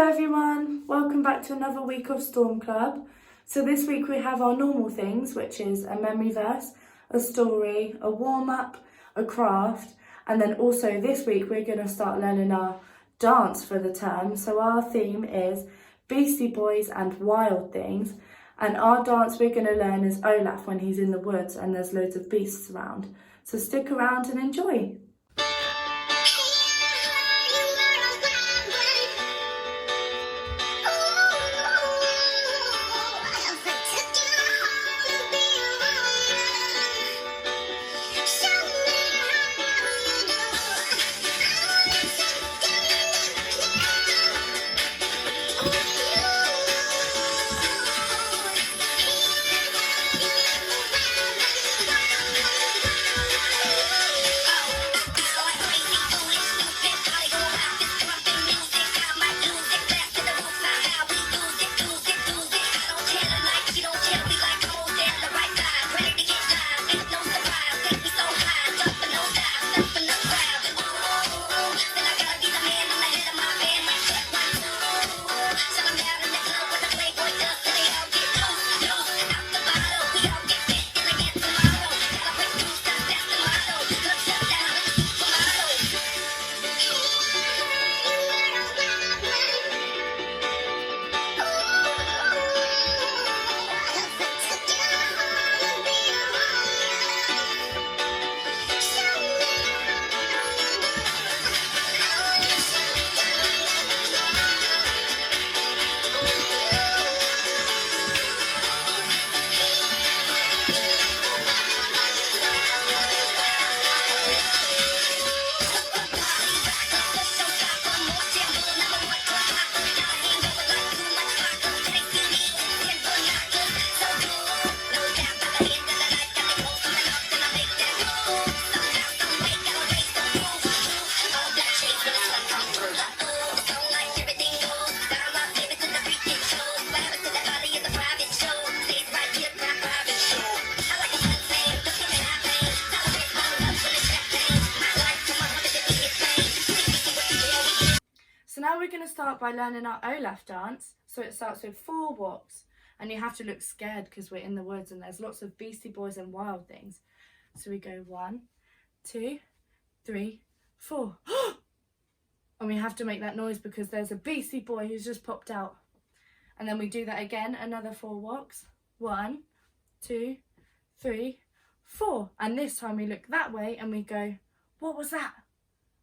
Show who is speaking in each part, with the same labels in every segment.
Speaker 1: everyone, welcome back to another week of Storm Club. So this week we have our normal things, which is a memory verse, a story, a warm-up, a craft, and then also this week we're going to start learning our dance for the term. So our theme is Beastie Boys and Wild Things, and our dance we're going to learn is Olaf when he's in the woods and there's loads of beasts around. So stick around and enjoy. So now we're going to start by learning our Olaf dance. So it starts with 4 walks, and you have to look scared because we're in the woods and there's lots of Beastie Boys and Wild Things. So we go 1, 2, 3, 4. And we have to make that noise because there's a Beastie Boy who's just popped out. And then we do that again, another 4 walks. 1, 2, 3, 4. And this time we look that way and we go, what was that?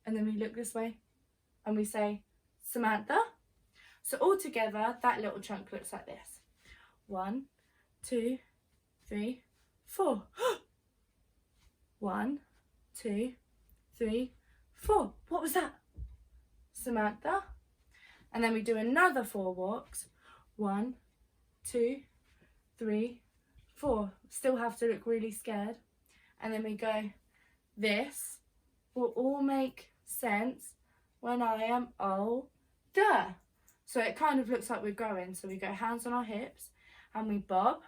Speaker 1: And then we look this way and we say, Samantha. So all together, that little chunk looks like this. 1, 2, 3, 4. 1, 2, 3, 4. What was that? Samantha. And then we do another 4 walks. 1, 2, 3, 4. Still have to look really scared. And then we go, this will all make sense when I am older. So it kind of looks like we're going. So we go hands on our hips and we bob.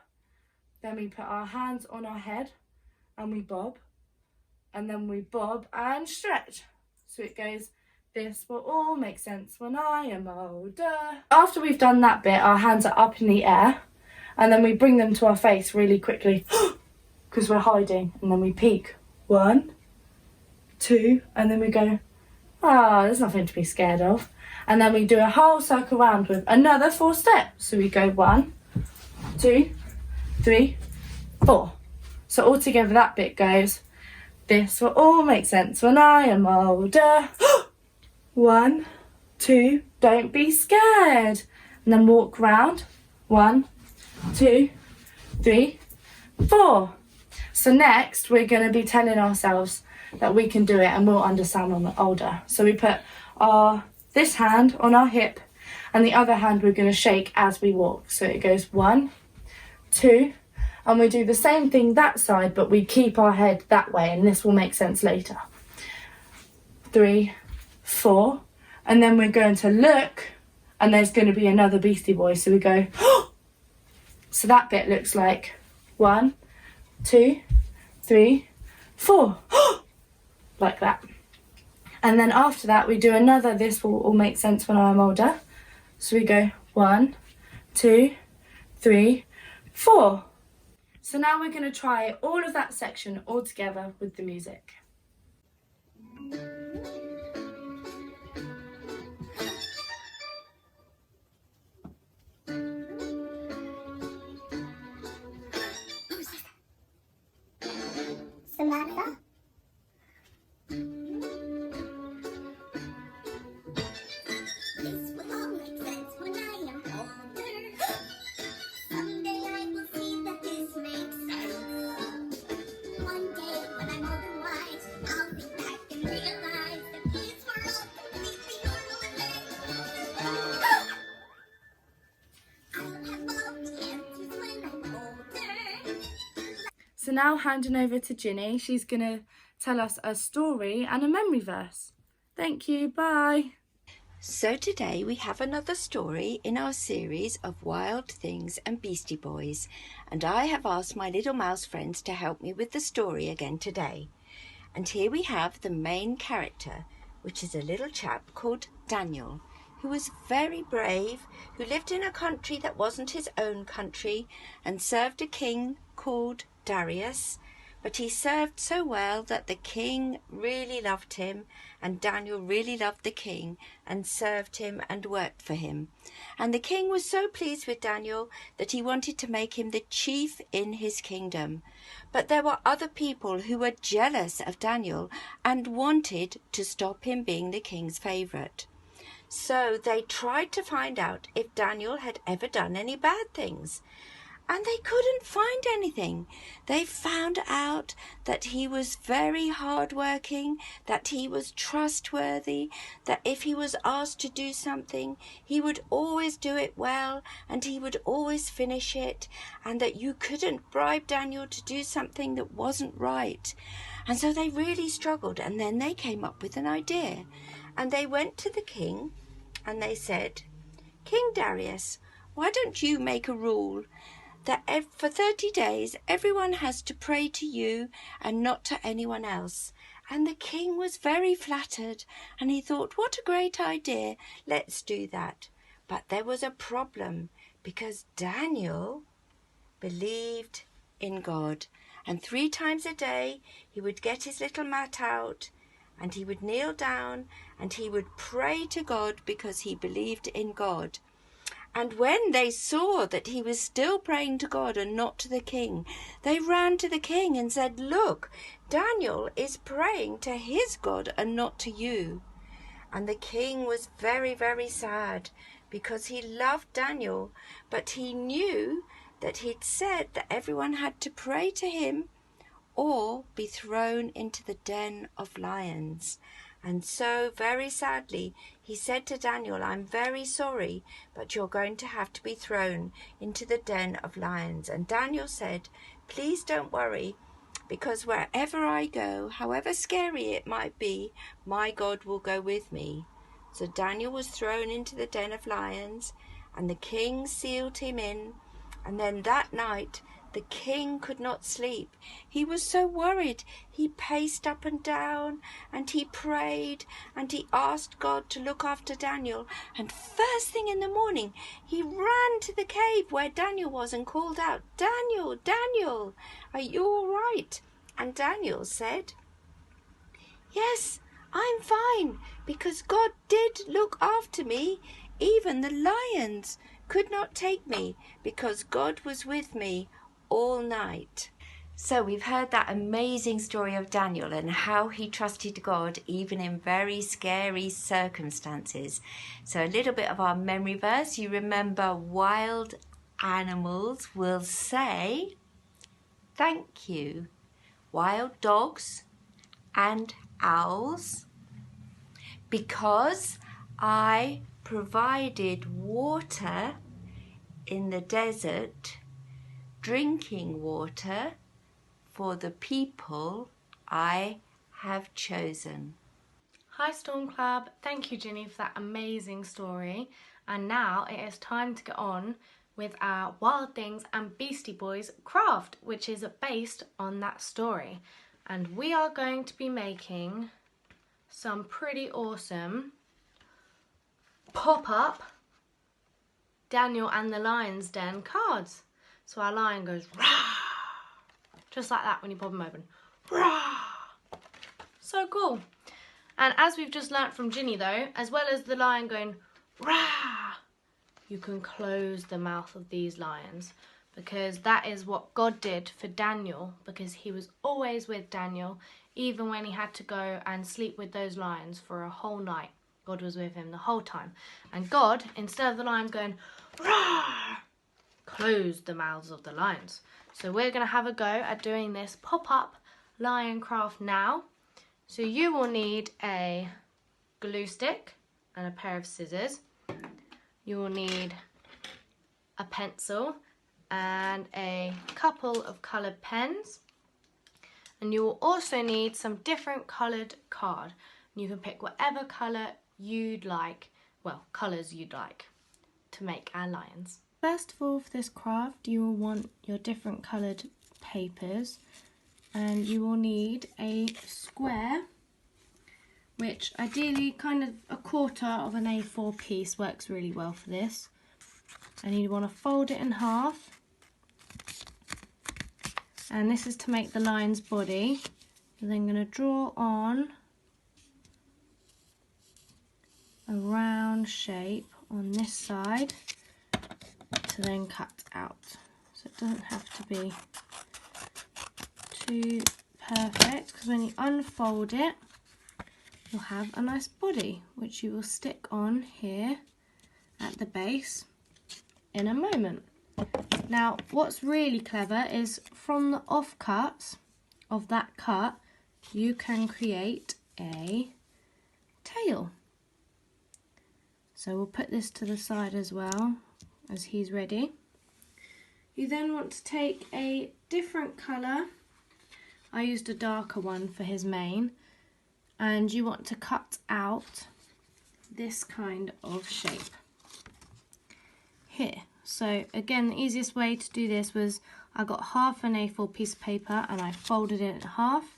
Speaker 1: Then we put our hands on our head and we bob. And then we bob and stretch. So it goes, this will all make sense when I am older. After we've done that bit, our hands are up in the air. And then we bring them to our face really quickly because we're hiding. And then we peek. 1, 2, and then we go, there's nothing to be scared of. And then we do a whole circle round with another 4 steps. So we go 1, 2, 3, 4. So all together that bit goes, this will all make sense when I am older. 1, 2, don't be scared. And then walk round. 1, 2, 3, 4. So next we're going to be telling ourselves that we can do it and we'll understand when we're older. So we put this hand on our hip and the other hand we're going to shake as we walk. So it goes 1, 2, and we do the same thing that side, but we keep our head that way, and this will make sense later. 3, 4, and then we're going to look and there's going to be another Beastie Boy. So we go, so that bit looks like 1, 2, 3, 4. Like that. And then after that we do another, this will all make sense when I'm older. So we go 1, 2, 3, 4. So now we're going to try all of that section all together with the music.
Speaker 2: Samantha? This will all make sense when I am older. Someday I will see that this makes sense. One day when I'm old and wise, I'll think back and realize that these were all completely normal events. I'll have all the answers when I'm older.
Speaker 1: So now handing over to Ginny, she's going to tell us a story and a memory verse. Thank you, bye.
Speaker 3: So today we have another story in our series of Wild Things and Beastie Boys, and I have asked my little mouse friends to help me with the story again today. And here we have the main character, which is a little chap called Daniel, who was very brave, who lived in a country that wasn't his own country and served a king called Darius. But he served so well that the king really loved him, and Daniel really loved the king and served him and worked for him. And the king was so pleased with Daniel that he wanted to make him the chief in his kingdom. But there were other people who were jealous of Daniel and wanted to stop him being the king's favourite. So they tried to find out if Daniel had ever done any bad things. And they couldn't find anything. They found out that he was very hard-working, that he was trustworthy, that if he was asked to do something, he would always do it well, and he would always finish it, and that you couldn't bribe Daniel to do something that wasn't right. And so they really struggled, and then they came up with an idea. And they went to the king, and they said, "King Darius, why don't you make a rule that for 30 days everyone has to pray to you and not to anyone else?" And the king was very flattered, and he thought, what a great idea, let's do that. But there was a problem, because Daniel believed in God, and 3 times a day he would get his little mat out and he would kneel down and he would pray to God because he believed in God. And when they saw that he was still praying to God and not to the king, they ran to the king and said, "Look, Daniel is praying to his God and not to you." And the king was very, very sad because he loved Daniel, but he knew that he'd said that everyone had to pray to him or be thrown into the den of lions. And so, very sadly, he said to Daniel, "I'm very sorry, but you're going to have to be thrown into the den of lions." And Daniel said, "Please don't worry, because wherever I go, however scary it might be, my God will go with me." So Daniel was thrown into the den of lions, and the king sealed him in. And then that night, the king could not sleep. He was so worried. He paced up and down, and he prayed, and he asked God to look after Daniel. And first thing in the morning, he ran to the cave where Daniel was and called out, "Daniel, Daniel, are you all right?" And Daniel said, "Yes, I'm fine, because God did look after me. Even the lions could not take me, because God was with me all night." So we've heard that amazing story of Daniel and how he trusted God even in very scary circumstances. So a little bit of our memory verse. You remember wild animals will say thank you. Wild dogs and owls, because I provided water in the desert, drinking water for the people I have chosen.
Speaker 1: Hi Storm Club, thank you Ginny for that amazing story. And now it is time to get on with our Wild Things and Beastie Boys craft, which is based on that story. And we are going to be making some pretty awesome pop-up
Speaker 4: Daniel and the Lion's Den cards. So our lion goes rah, just like that when you pop them open. Rah! So cool. And as we've just learnt from Ginny though, as well as the lion going rah, you can close the mouth of these lions, because that is what God did for Daniel, because he was always with Daniel, even when he had to go and sleep with those lions for a whole night. God was with him the whole time. And God, instead of the lions going rah, closed the mouths of the lions. So we're going to have a go at doing this pop-up lion craft now. So you will need a glue stick and a pair of scissors. You will need a pencil and a couple of coloured pens. And you will also need some different coloured card. You can pick whatever colour you'd like, well, colours you'd like to make our lions. First of all, for this craft, you will want your different coloured papers, and you will need a square, which ideally kind of a quarter of an A4 piece works really well for this. And you want to fold it in half, and this is to make the lion's body. You're then going to draw on a round shape on this side to then cut out. So it doesn't have to be too perfect, because when you unfold it, you'll have a nice body, which you will stick on here at the base in a moment. Now, what's really clever is from the offcuts of that cut, you can create a tail. So we'll put this to the side as well as he's ready. You then want to take a different colour. I used a darker one for his mane, and you want to cut out this kind of shape here. So again, the easiest way to do this was I got half an A4 piece of paper and I folded it in half,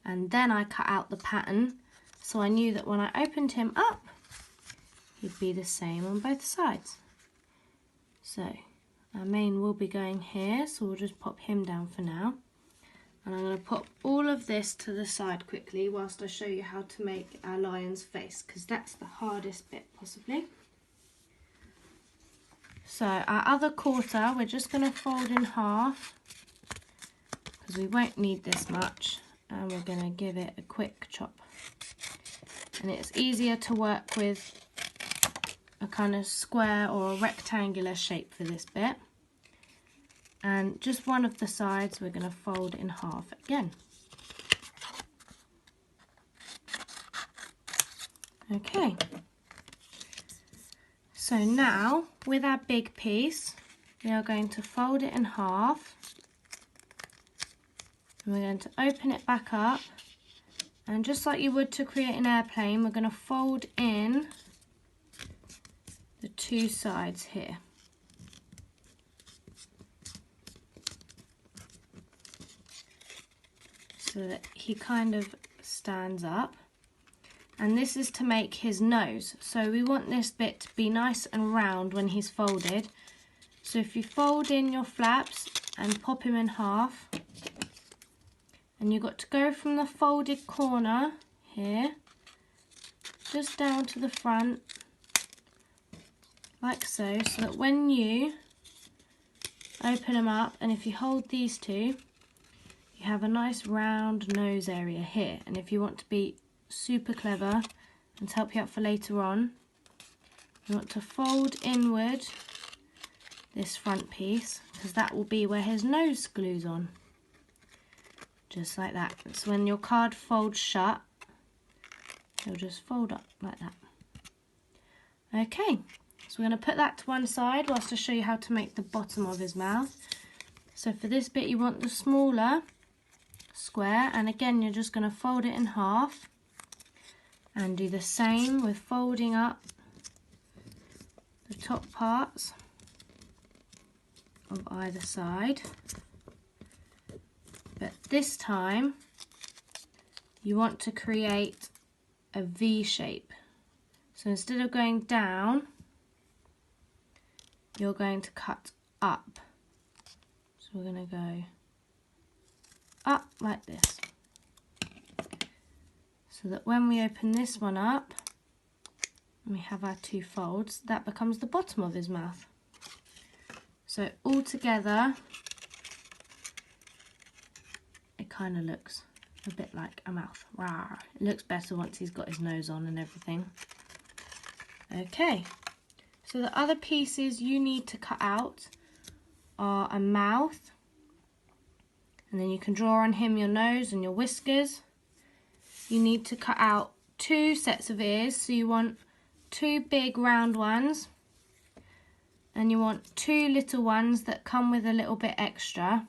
Speaker 4: and then I cut out the pattern, so I knew that when I opened him up, he'd be the same on both sides. So our mane will be going here, so we'll just pop him down for now. And I'm going to pop all of this to the side quickly whilst I show you how to make our lion's face, because that's the hardest bit possibly. So our other quarter, we're just going to fold in half, because we won't need this much, and we're going to give it a quick chop. And it's easier to work with a kind of square or a rectangular shape for this bit. And just one of the sides we're going to fold in half again. Okay. So now, with our big piece, we are going to fold it in half. And we're going to open it back up. And just like you would to create an airplane, we're going to fold in the two sides here. So that he kind of stands up. And this is to make his nose. So we want this bit to be nice and round when he's folded. So if you fold in your flaps and pop him in half, and you've got to go from the folded corner here, just down to the front, like so, so that when you open them up, and if you hold these two, you have a nice round nose area here. And if you want to be super clever and to help you out for later on, you want to fold inward this front piece, because that will be where his nose glues on. Just like that. So when your card folds shut, you'll just fold up like that. Okay, so we're going to put that to one side whilst I show you how to make the bottom of his mouth. So for this bit you want the smaller square, and again you're just going to fold it in half and do the same with folding up the top parts of either side. But this time you want to create a V shape. So instead of going down, you're going to cut up. So we're going to go up like this, so that when we open this one up and we have our 2 folds, that becomes the bottom of his mouth. So all together it kind of looks a bit like a mouth. Rawr. It looks better once he's got his nose on and everything. Okay, so the other pieces you need to cut out are a mouth, and then you can draw on him your nose and your whiskers. You need to cut out 2 sets of ears, so you want 2 big round ones, and you want 2 little ones that come with a little bit extra.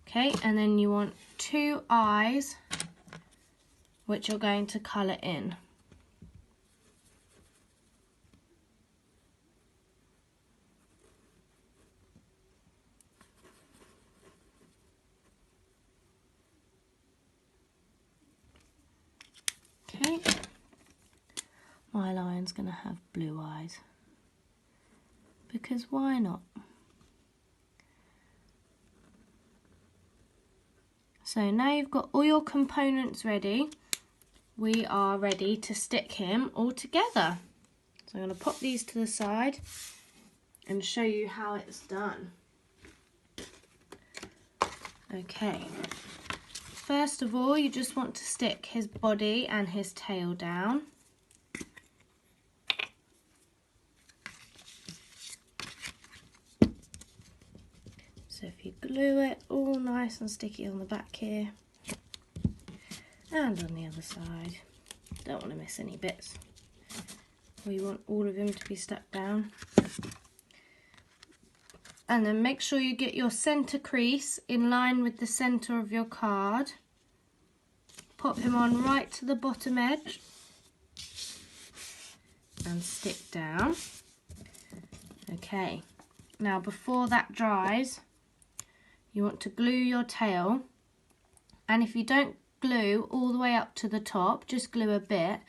Speaker 4: Okay, and then you want 2 eyes, which you're going to colour in. Okay, my lion's going to have blue eyes, because why not? So now you've got all your components ready, we are ready to stick him all together. So I'm going to pop these to the side and show you how it's done. Okay. First of all, you just want to stick his body and his tail down. So if you glue it all nice and sticky on the back here and on the other side, don't want to miss any bits. We want all of him to be stuck down. And then make sure you get your centre crease in line with the centre of your card. Pop him on right to the bottom edge and stick down. Okay, now before that dries, you want to glue your tail, and if you don't glue all the way up to the top, just glue a bit,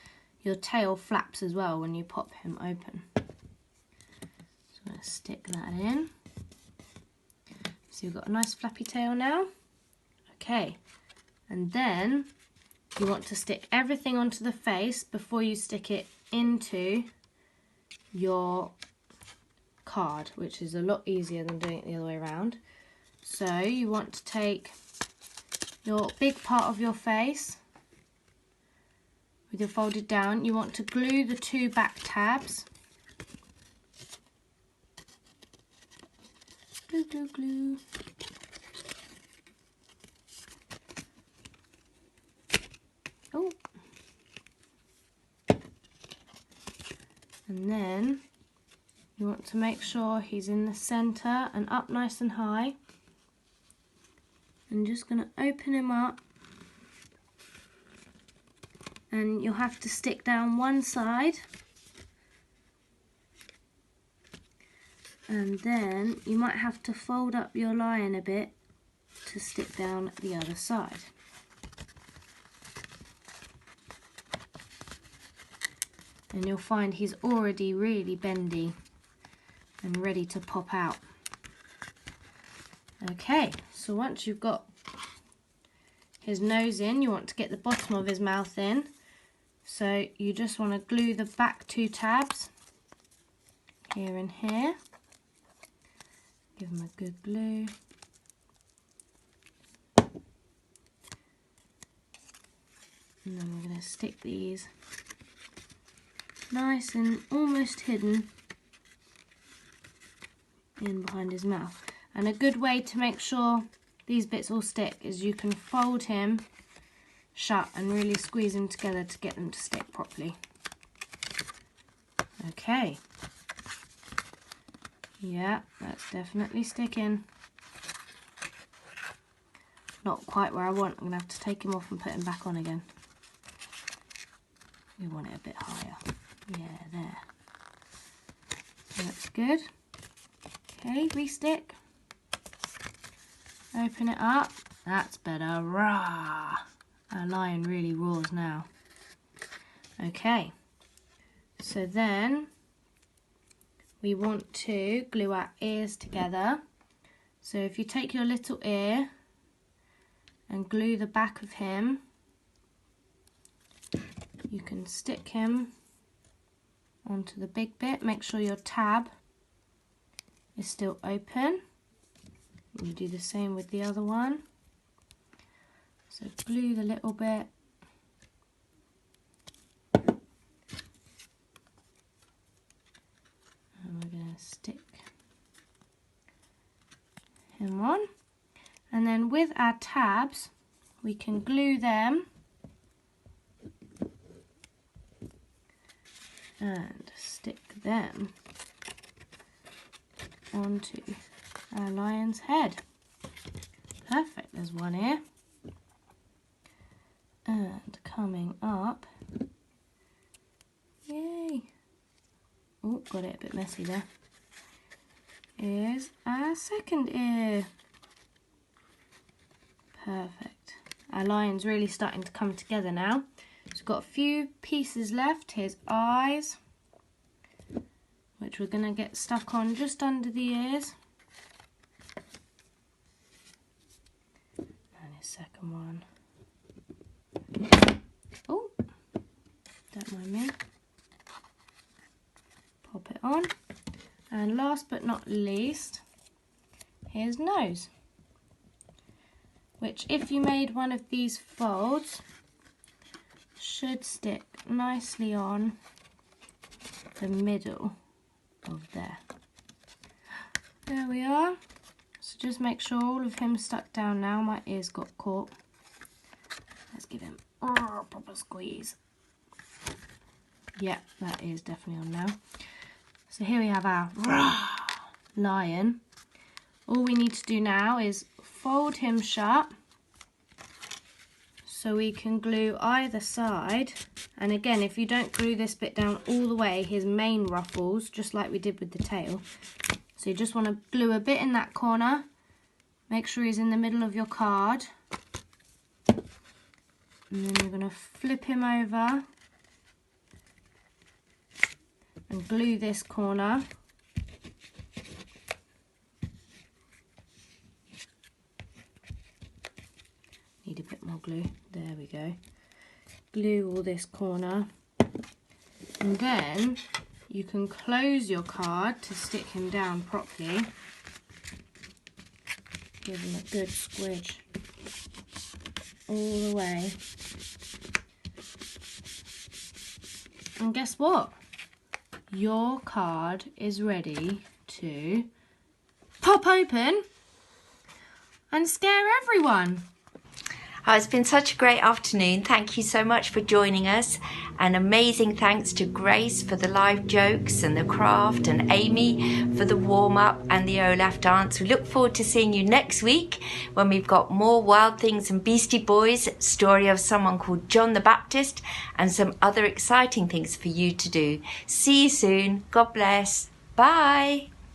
Speaker 4: your tail flaps as well when you pop him open. So I'm going to stick that in. So you've got a nice flappy tail now. Okay, and then you want to stick everything onto the face before you stick it into your card, which is a lot easier than doing it the other way around. So you want to take your big part of your face with your folded down, you want to glue the 2 back tabs. Glue, glue, glue. Oh. And then you want to make sure he's in the centre and up nice and high. I'm just going to open him up, and you'll have to stick down one side, and then you might have to fold up your lion a bit to stick down the other side. And you'll find he's already really bendy and ready to pop out. Okay, so once you've got his nose in, you want to get the bottom of his mouth in. So you just want to glue the back 2 tabs here and here. Give him a good glue. And then we're going to stick these nice and almost hidden in behind his mouth. And a good way to make sure these bits all stick is you can fold him shut and really squeeze them together to get them to stick properly. Okay. Yeah, that's definitely sticking. Not quite where I want. I'm going to have to take him off and put him back on again. We want it a bit higher. Yeah, there. That's good. Okay, re-stick. Open it up. That's better. Rah! Our lion really roars now. Okay. So then we want to glue our ears together. So if you take your little ear and glue the back of him, you can stick him onto the big bit. Make sure your tab is still open. You do the same with the other one. So glue the little bit. And we're going to stick him on. And then with our tabs, we can glue them and stick them onto our lion's head. Perfect, there's one ear. And coming up, yay! Oh, got it a bit messy there. Is our second ear. Perfect. Our lion's really starting to come together now. So we've got a few pieces left. Here's eyes, which we're going to get stuck on just under the ears. And his second one. Oh, don't mind me. Pop it on. And last but not least, here's nose, which if you made one of these folds, should stick nicely on the middle of there. There we are. So just make sure all of him stuck down now. My ears got caught. Let's give him a proper squeeze. Yeah, that is definitely on now. So here we have our lion. All we need to do now is fold him shut so we can glue either side. And again, if you don't glue this bit down all the way, his mane ruffles, just like we did with the tail. So you just want to glue a bit in that corner. Make sure he's in the middle of your card. And then you're going to flip him over and glue this corner. Need a bit more glue. There we go. Glue all this corner. And then you can close your card to stick him down properly. Give him a good squidge all the way. And guess what? Your card is ready to pop open and scare everyone.
Speaker 3: Oh, it's been such a great afternoon. Thank you so much for joining us. And amazing thanks to Grace for the live jokes and the craft, and Amy for the warm-up and the Olaf dance. We look forward to seeing you next week when we've got more Wild Things and Beastie Boys, story of someone called John the Baptist, and some other exciting things for you to do. See you soon. God bless. Bye.